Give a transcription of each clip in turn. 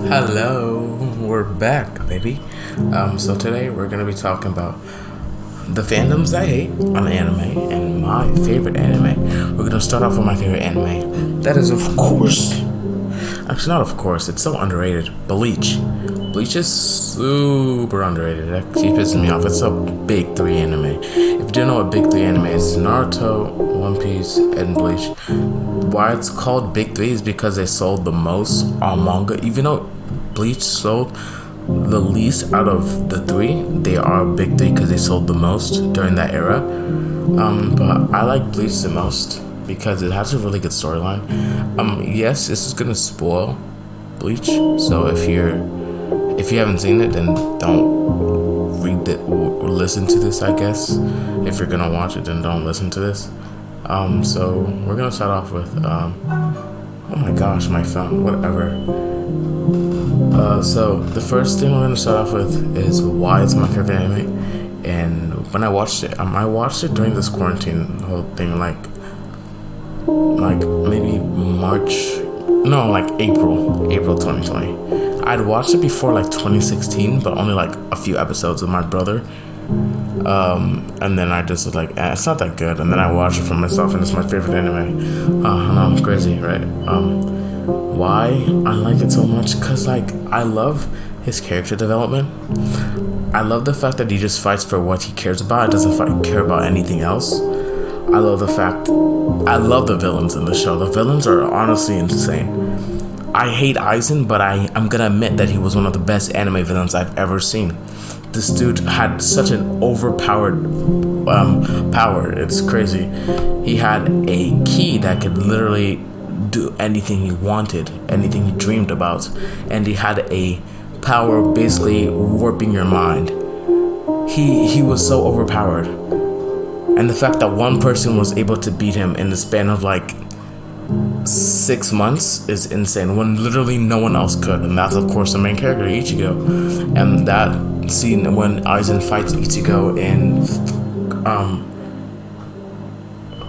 Hello, we're back, baby. So today we're gonna be talking about the fandoms I hate on anime and my favorite anime. We're gonna start off with my favorite anime. That is, of course, actually not of course. It's so underrated. Bleach. Bleach is super underrated. That keeps pissing me off. It's a big three anime. If you don't know what big three anime is, Naruto, One Piece, and Bleach. Why it's called big three is because they sold the most on manga. Even though Bleach sold the least out of the three, they are big three because they sold the most during that era. But I like Bleach the most because it has a really good storyline. Yes, this is gonna spoil Bleach, so if you haven't seen it, then don't read it or listen to this. I guess if you're gonna watch it, then don't listen to this. So we're gonna start off with oh my gosh, my phone, whatever. So the first thing we're gonna start off with is why it's my favorite anime. And when I watched it during this quarantine whole thing, like maybe April 2020. I'd watched it before like 2016, but only like a few episodes with my brother. And then I just was like, it's not that good. And then I watched it for myself, and it's my favorite anime. No, I'm crazy, right? Why I like it so much? Cause like I love his character development. I love the fact that he just fights for what he cares about. It doesn't care about anything else. I love the villains in the show. The villains are honestly insane. I hate Aizen, but I'm gonna admit that he was one of the best anime villains I've ever seen. This dude had such an overpowered power. It's crazy. He had a key that could literally do anything he wanted, anything he dreamed about, and he had a power basically warping your mind. He was so overpowered, and the fact that one person was able to beat him in the span of like 6 months is insane, when literally no one else could. And that's of course the main character, Ichigo. And that scene when Aizen fights Ichigo in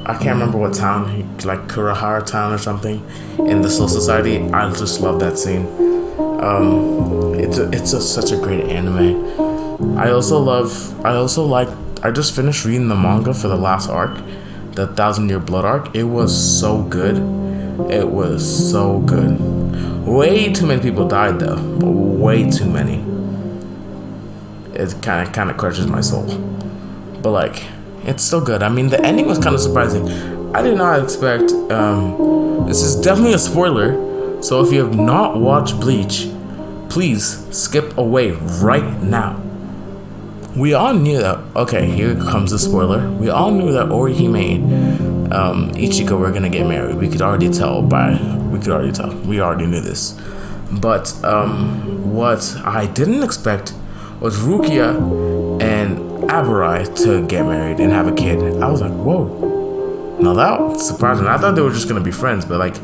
I can't remember what town, like Kurahara town or something, in the Soul Society. I just love that scene. It's such a great anime. I just finished reading the manga for the last arc, the 1,000-Year Blood arc. It was so good. It was so good. Way too many people died though. Way too many. It kind of crushes my soul. But like, it's still good. I mean, the ending was kind of surprising. I did not expect. This is definitely a spoiler. So if you have not watched Bleach, please skip away right now. We all knew that. Okay, here comes the spoiler. We all knew that Orihime and Ichigo were gonna get married. We could already tell. We already knew this. But what I didn't expect was Rukia and Aburai to get married and have a kid. I was like, whoa. Now that surprised me. I thought they were just gonna be friends, but like,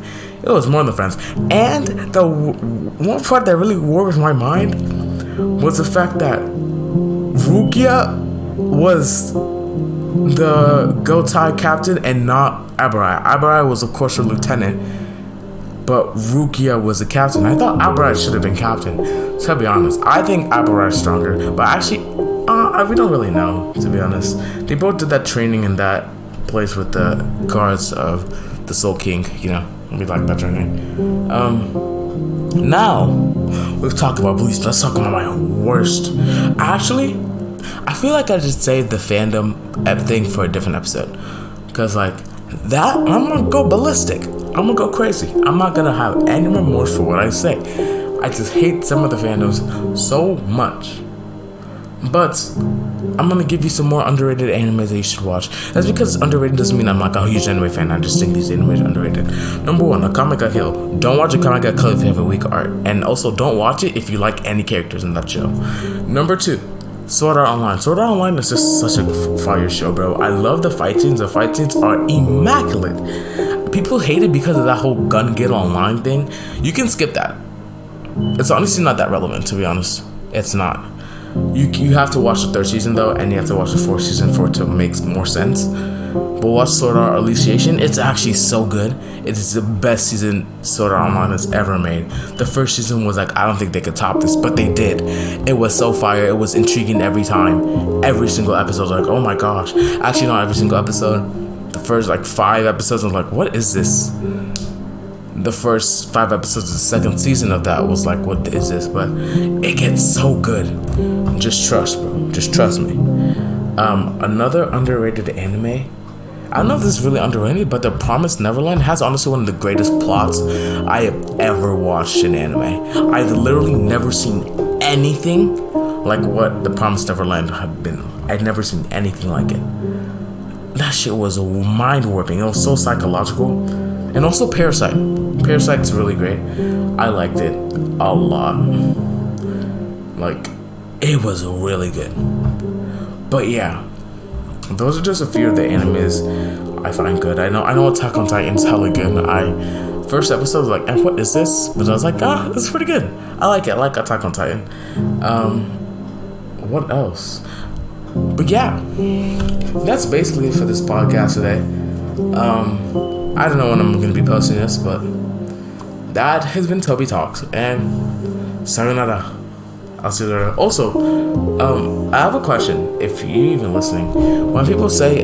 it was more than friends. And the one part that really warped my mind was the fact that Rukia was the Gotai captain and not Aburai. Aburai was of course a lieutenant, but Rukia was the captain. I thought Aburai should have been captain. To be honest, I think Aburai is stronger, but actually, we don't really know, to be honest. They both did that training in that place with the guards of the Soul King, you know. We like that training. Now we've talked about Bleach. Let's talk about my worst. Actually, I feel like I should save the fandom thing for a different episode, because like that, I'm gonna go ballistic. I'm gonna go crazy. I'm not gonna have any remorse for what I say. I just hate some of the fandoms so much. But I'm gonna give you some more underrated animes that you should watch. That's because underrated doesn't mean I'm like a huge anime fan. I just think these animes are underrated. Number 1, Akame ga Kill. Don't watch Akame ga Kill if you have a weak art, and also don't watch it if you like any characters in that show. Number 2, Sword Art Online. Sword Art Online is just such a fire show, bro. I love the fight scenes. The fight scenes are immaculate. People hate it because of that whole gun get online thing. You can skip that. It's honestly not that relevant, to be honest. It's not. You have to watch the 3rd season though, and you have to watch the 4th season for it to make more sense. But watch Sword Art Alicization. It's actually so good. It is the best season Sword Art Online has ever made. The first season was like, I don't think they could top this, but they did. It was so fire. It was intriguing every time. Every single episode was like, oh my gosh. Actually, not every single episode. The first like 5 episodes, I was like, what is this? The first 5 episodes of the second season of that was like, what is this? But it gets so good. Just trust, bro. Just trust me. Another underrated anime. I don't know if this is really underrated, but The Promised Neverland has honestly one of the greatest plots I have ever watched in anime. I've literally never seen anything like what The Promised Neverland had been. I'd never seen anything like it. That shit was mind-warping. It was so psychological. And also Parasite. Parasite's really great. I liked it a lot. Like, it was really good. But yeah, those are just a few of the animes I find good. I know Attack on Titan's hella good. First episode was like, what is this? But I was like, this is pretty good. I like it. I like Attack on Titan. What else? But yeah, that's basically it for this podcast today. I don't know when I'm going to be posting this, but that has been Toby Talks, and sayonara. I'll see you later. Also, I have a question. If you're even listening, when people say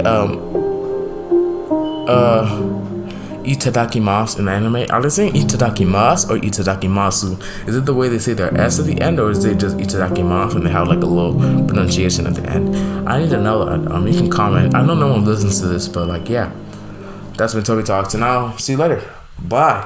itadakimasu in anime, are they saying itadakimasu or itadakimasu? Is it the way they say their S at the end, or is it just itadakimasu and they have like a little pronunciation at the end? I need to know that. You can comment. I know no one listens to this, but like, yeah. That's been Toby Talks, and I'll see you later. Bye.